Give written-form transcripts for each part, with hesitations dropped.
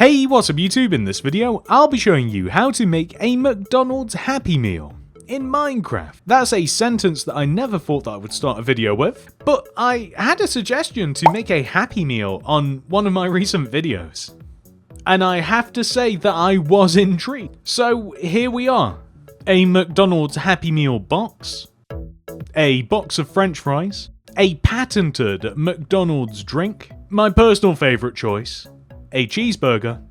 Hey, what's up YouTube? In this video, I'll be showing you how to make a McDonald's Happy Meal in Minecraft. That's a sentence that I never thought that I would start a video with, but I had a suggestion to make a Happy Meal on one of my recent videos. And I have to say that I was intrigued. So here we are. A McDonald's Happy Meal box, a box of French fries, a patented McDonald's drink, my personal favourite choice, a cheeseburger,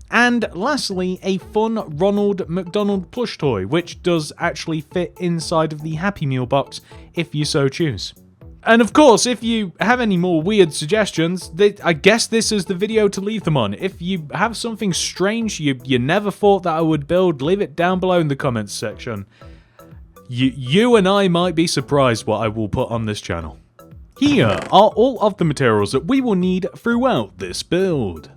and lastly a fun Ronald McDonald plush toy, which does actually fit inside of the Happy Meal box if you so choose. And of course, if you have any more weird suggestions, I guess this is the video to leave them on. If you have something strange you never thought that I would build, leave it down below in the comments section. You and I might be surprised what I will put on this channel. Here are all of the materials that we will need throughout this build.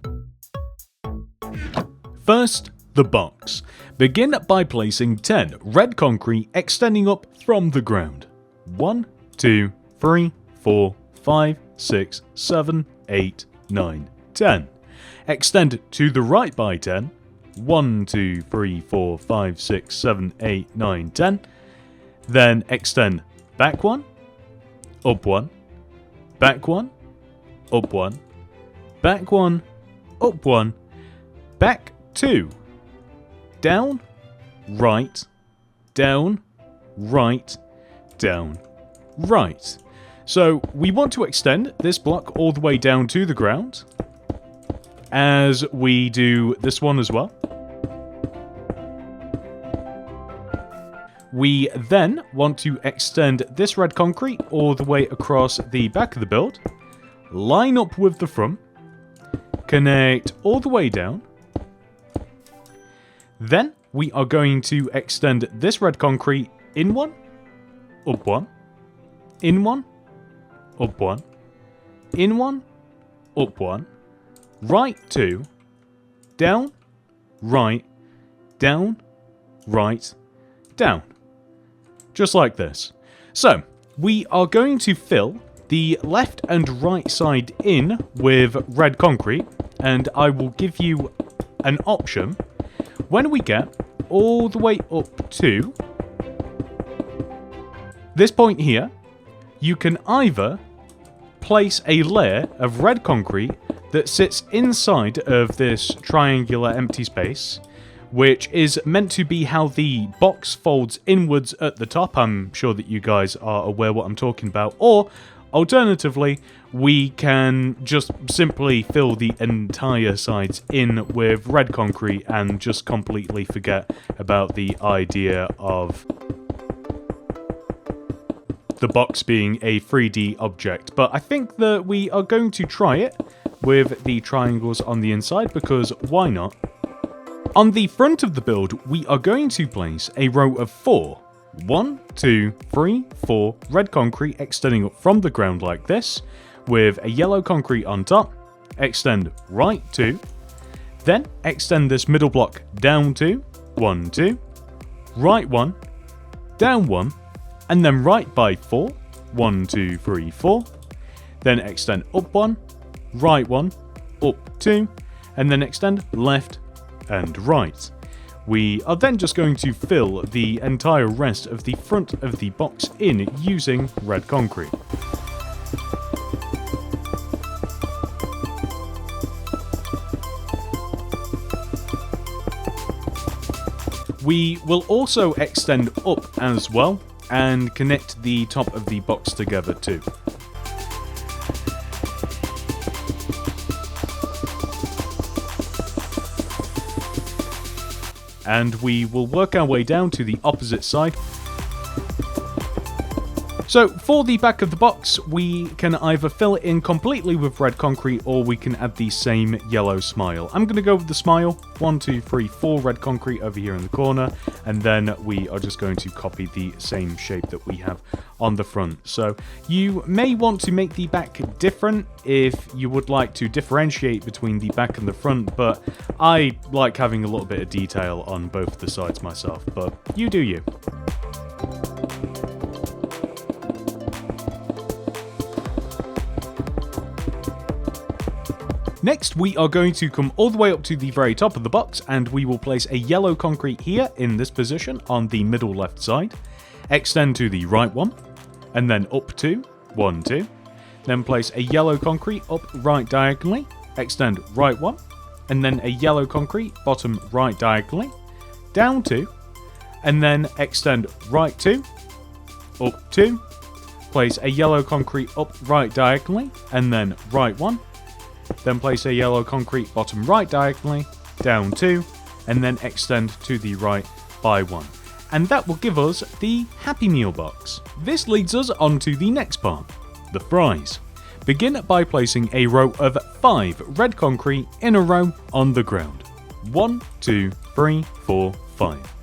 First, the box. Begin by placing 10 red concrete extending up from the ground. 1, 2, 3, 4, 5, 6, 7, 8, 9, 10. Extend to the right by 10. 1, 2, 3, 4, 5, 6, 7, 8, 9, 10. Then extend back 1, up 1, back 1, up 1, back 1, up 1, back 2, down, right, down, right, down, right. So we want to extend this block all the way down to the ground, as we do this one as well. We then want to extend this red concrete all the way across the back of the build, line up with the front, connect all the way down. Then we are going to extend this red concrete in 1, up 1, in 1, up 1, in 1, up 1, right 2, down, right, down, right, down. Just like this. So, we are going to fill the left and right side in with red concrete, and I will give you an option. When we get all the way up to this point here, you can either place a layer of red concrete that sits inside of this triangular empty space, which is meant to be how the box folds inwards at the top. I'm sure that you guys are aware what I'm talking about. Or, alternatively, we can just simply fill the entire sides in with red concrete and just completely forget about the idea of the box being a 3D object. But I think that we are going to try it with the triangles on the inside, because why not? On the front of the build, we are going to place a row of 4. 1, 2, 3, 4 red concrete extending up from the ground like this, with a yellow concrete on top. Extend right 2. Then extend this middle block down 2. 1, 2. Right 1. Down 1. And then right by 4. 1, 2, 3, 4. Then extend up 1. Right 1. Up 2. And then extend left and right. We are then just going to fill the entire rest of the front of the box in using red concrete. We will also extend up as well and connect the top of the box together too. And we will work our way down to the opposite side. So for the back of the box, we can either fill it in completely with red concrete, or we can add the same yellow smile. I'm going to go with the smile. 1, 2, 3, 4 red concrete over here in the corner, and then we are just going to copy the same shape that we have on the front. So you may want to make the back different if you would like to differentiate between the back and the front, but I like having a little bit of detail on both the sides myself, but you do you. Next, we are going to come all the way up to the very top of the box, and we will place a yellow concrete here in this position on the middle left side. Extend to the right one, and then up 2, 1, 2. Then place a yellow concrete up right diagonally, extend right 1, and then a yellow concrete bottom right diagonally, down 2, and then extend right 2, up 2, place a yellow concrete up right diagonally, and then right 1, then place a yellow concrete bottom right diagonally, down 2, and then extend to the right by 1. And that will give us the Happy Meal box. This leads us on to the next part, the fries. Begin by placing a row of 5 red concrete in a row on the ground. 1, 2, 3, 4, 5.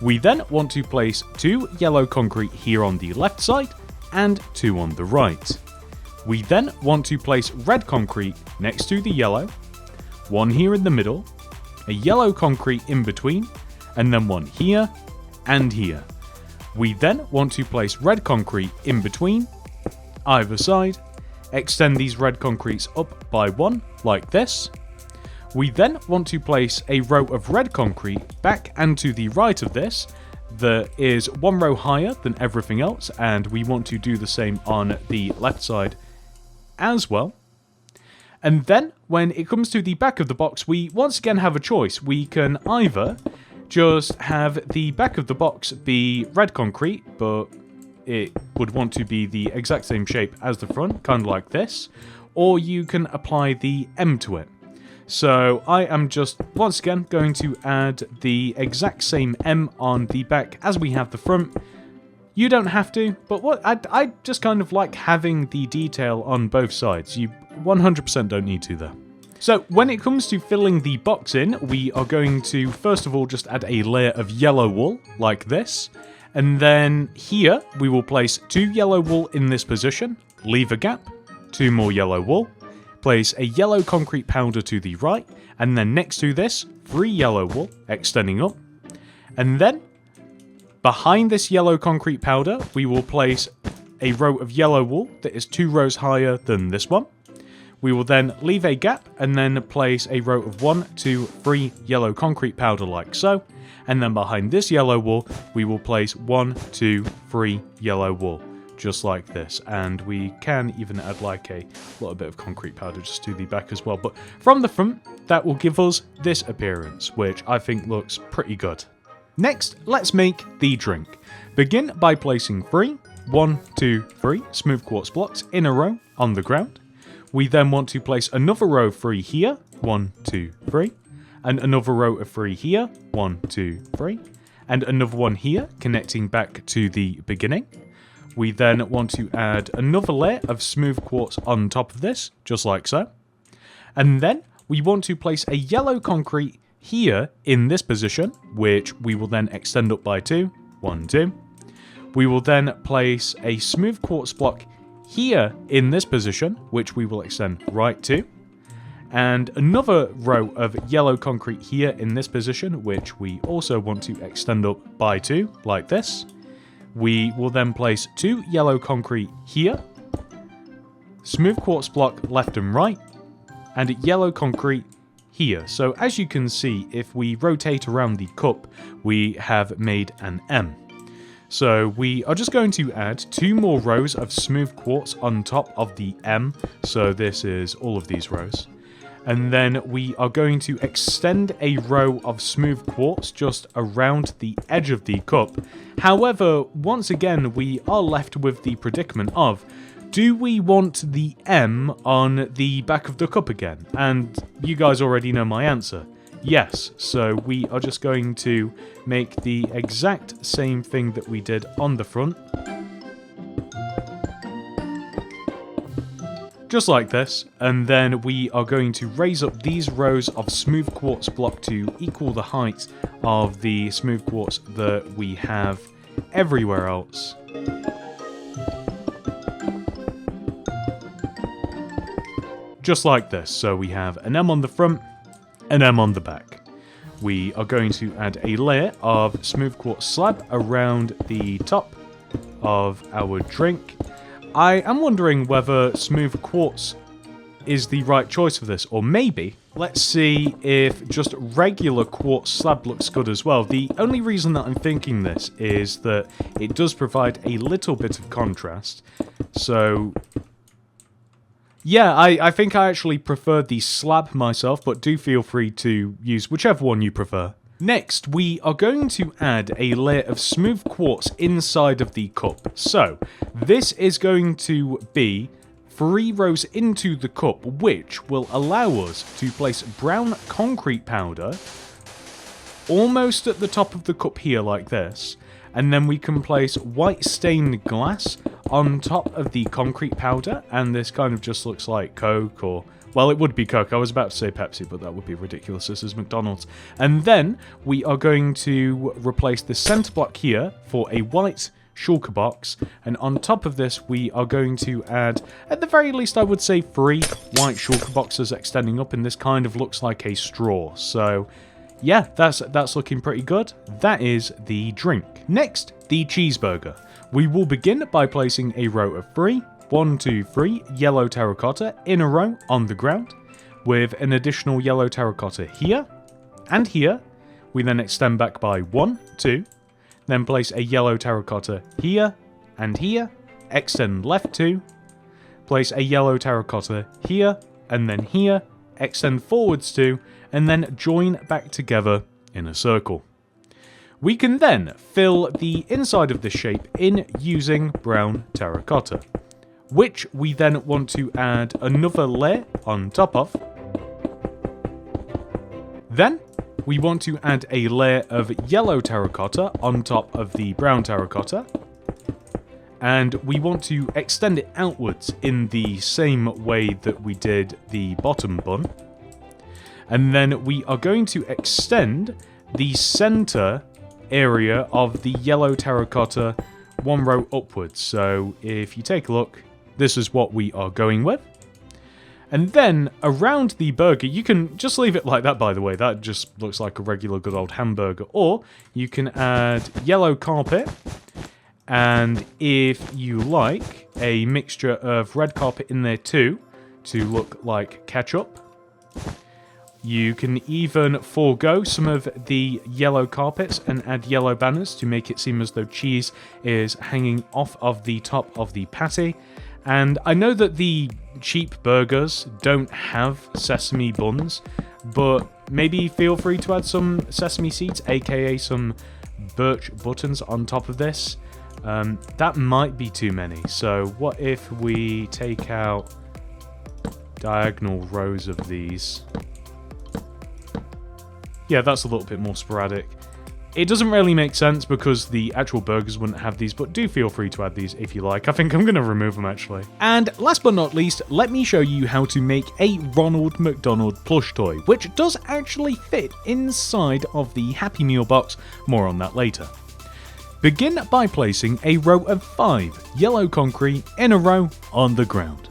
We then want to place 2 yellow concrete here on the left side and 2 on the right. We then want to place red concrete next to the yellow, 1 here in the middle, a yellow concrete in between, and then 1 here and here. We then want to place red concrete in between, either side, extend these red concretes up by 1, like this. We then want to place a row of red concrete back and to the right of this, that is 1 row higher than everything else, and we want to do the same on the left side as well. And then, when it comes to the back of the box, we once again have a choice. We can either just have the back of the box be red concrete, but it would want to be the exact same shape as the front, kind of like this, or you can apply the M to it. So I am just once again going to add the exact same M on the back as we have the front. You don't have to, but what I just kind of like having the detail on both sides. You 100% don't need to though. So when it comes to filling the box in, we are going to first of all just add a layer of yellow wool like this. And then here we will place 2 yellow wool in this position, leave a gap, 2 more yellow wool, place a yellow concrete powder to the right, and then next to this, 3 yellow wool extending up. And then behind this yellow concrete powder, we will place a row of yellow wool that is 2 rows higher than this one. We will then leave a gap and then place a row of 1, 2, 3 yellow concrete powder like so. And then behind this yellow wool, we will place 1, 2, 3 yellow wool, just like this. And we can even add like a little bit of concrete powder just to the back as well. But from the front, that will give us this appearance, which I think looks pretty good. Next, let's make the drink. Begin by placing 3, 1, 2, 3 smooth quartz blocks in a row on the ground. We then want to place another row of 3 here, 1, 2, 3, and another row of 3 here, 1, 2, 3, and another one here, connecting back to the beginning. We then want to add another layer of smooth quartz on top of this, just like so. And then we want to place a yellow concrete here in this position, which we will then extend up by 2, 1, 2. We will then place a smooth quartz block here in this position, which we will extend right to, and another row of yellow concrete here in this position, which we also want to extend up by 2, like this. We will then place 2 yellow concrete here, smooth quartz block left and right, and yellow concrete here. So as you can see, if we rotate around the cup, we have made an M. So we are just going to add 2 more rows of smooth quartz on top of the M. So this is all of these rows. And then we are going to extend a row of smooth quartz just around the edge of the cup. However, once again, we are left with the predicament of, do we want the M on the back of the cup again? And you guys already know my answer. Yes, so we are just going to make the exact same thing that we did on the front. Just like this, and then we are going to raise up these rows of smooth quartz block to equal the height of the smooth quartz that we have everywhere else. Just like this, so we have an M on the front, an M on the back. We are going to add a layer of smooth quartz slab around the top of our drink. I am wondering whether smooth quartz is the right choice for this, or maybe let's see if just regular quartz slab looks good as well. The only reason that I'm thinking this is that it does provide a little bit of contrast. So yeah, I think I actually prefer the slab myself, but do feel free to use whichever one you prefer. Next, we are going to add a layer of smooth quartz inside of the cup. So this is going to be 3 rows into the cup, which will allow us to place brown concrete powder almost at the top of the cup here like this, and then we can place white stained glass on top of the concrete powder, and this kind of just looks like Coke, or, well, it would be Coke. I was about to say Pepsi, but that would be ridiculous. This is McDonald's. And then we are going to replace the center block here for a white shulker box, and on top of this we are going to add, at the very least I would say, 3 white shulker boxes extending up, and this kind of looks like a straw. So yeah, that's looking pretty good. That is the drink. Next, the cheeseburger. We will begin by placing a row of 3, 1, 2, 3 yellow terracotta in a row on the ground, with an additional yellow terracotta here and here. We then extend back by 1, 2, then place a yellow terracotta here and here, extend left 2, place a yellow terracotta here and then here, extend forwards 2, and then join back together in a circle. We can then fill the inside of this shape in using brown terracotta, which we then want to add another layer on top of. Then we want to add a layer of yellow terracotta on top of the brown terracotta, and we want to extend it outwards in the same way that we did the bottom bun. And then we are going to extend the center area of the yellow terracotta 1 row upwards. So if you take a look, this is what we are going with. And then around the burger, you can just leave it like that, by the way. That just looks like a regular good old hamburger. Or you can add yellow carpet, and if you like, a mixture of red carpet in there too, to look like ketchup. You can even forego some of the yellow carpets and add yellow banners to make it seem as though cheese is hanging off of the top of the patty. And I know that the cheap burgers don't have sesame buns, but maybe feel free to add some sesame seeds, aka some birch buttons on top of this. That might be too many, so what if we take out diagonal rows of these? Yeah, that's a little bit more sporadic. It doesn't really make sense because the actual burgers wouldn't have these, but do feel free to add these if you like. I think I'm going to remove them actually. And last but not least, let me show you how to make a Ronald McDonald plush toy, which does actually fit inside of the Happy Meal box. More on that later. Begin by placing a row of 5 yellow concrete in a row on the ground.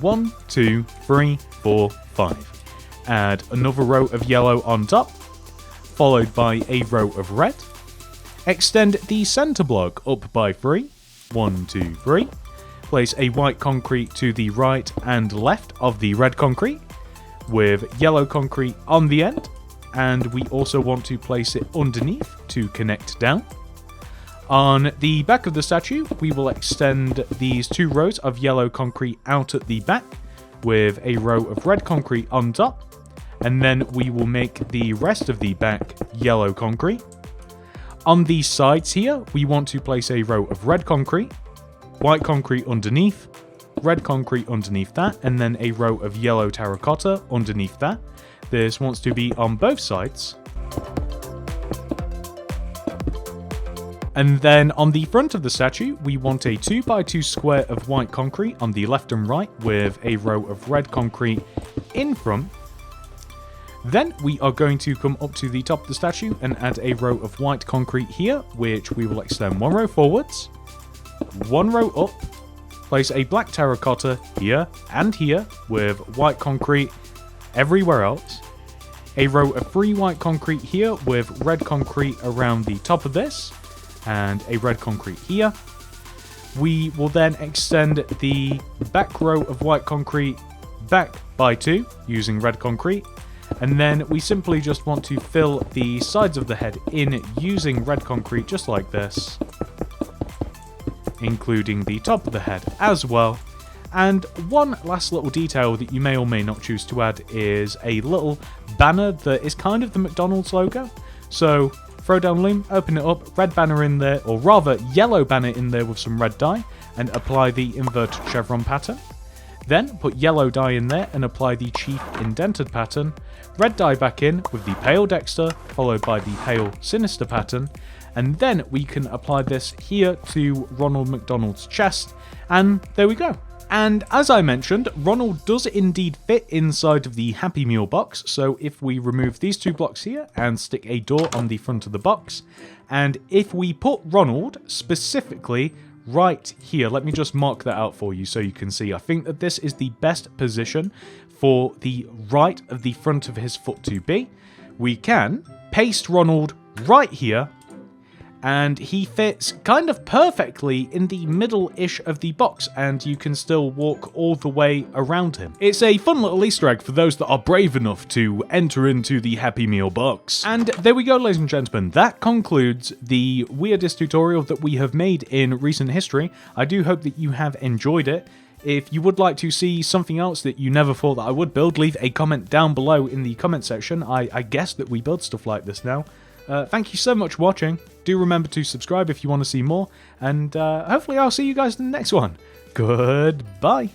1, 2, 3, 4, 5. Add another row of yellow on top, followed by a row of red. Extend the center block up by 3. 1, 2, 3. Place a white concrete to the right and left of the red concrete, with yellow concrete on the end, and we also want to place it underneath to connect down. On the back of the statue, we will extend these 2 rows of yellow concrete out at the back, with a row of red concrete on top, and then we will make the rest of the back yellow concrete. On the sides here, we want to place a row of red concrete, white concrete underneath, red concrete underneath that, and then a row of yellow terracotta underneath that. This wants to be on both sides. And then on the front of the statue, we want a 2x2 square of white concrete on the left and right, with a row of red concrete in front. Then we are going to come up to the top of the statue and add a row of white concrete here, which we will extend 1 row forwards, 1 row up, place a black terracotta here and here with white concrete everywhere else, a row of 3 white concrete here with red concrete around the top of this, and a red concrete here. We will then extend the back row of white concrete back by 2 using red concrete. And then we simply just want to fill the sides of the head in using red concrete just like this, including the top of the head as well. And one last little detail that you may or may not choose to add is a little banner that is kind of the McDonald's logo. So throw down loom, open it up, red banner in there, or rather yellow banner in there with some red dye, and apply the inverted chevron pattern. Then put yellow dye in there and apply the chief indented pattern, red dye back in with the pale Dexter, followed by the pale sinister pattern, and then we can apply this here to Ronald McDonald's chest, and there we go. And as I mentioned, Ronald does indeed fit inside of the Happy Meal box, so if we remove these 2 blocks here and stick a door on the front of the box, and if we put Ronald specifically right here, let me just mark that out for you so you can see. I think that this is the best position for the right of the front of his foot to be. We can paste Ronald right here, and he fits kind of perfectly in the middle-ish of the box, and you can still walk all the way around him. It's a fun little Easter egg for those that are brave enough to enter into the Happy Meal box. And there we go, ladies and gentlemen. That concludes the weirdest tutorial that we have made in recent history. I do hope that you have enjoyed it. If you would like to see something else that you never thought that I would build, leave a comment down below in the comment section. I guess that we build stuff like this now. Thank you so much for watching. Do remember to subscribe if you want to see more, and hopefully I'll see you guys in the next one. Goodbye.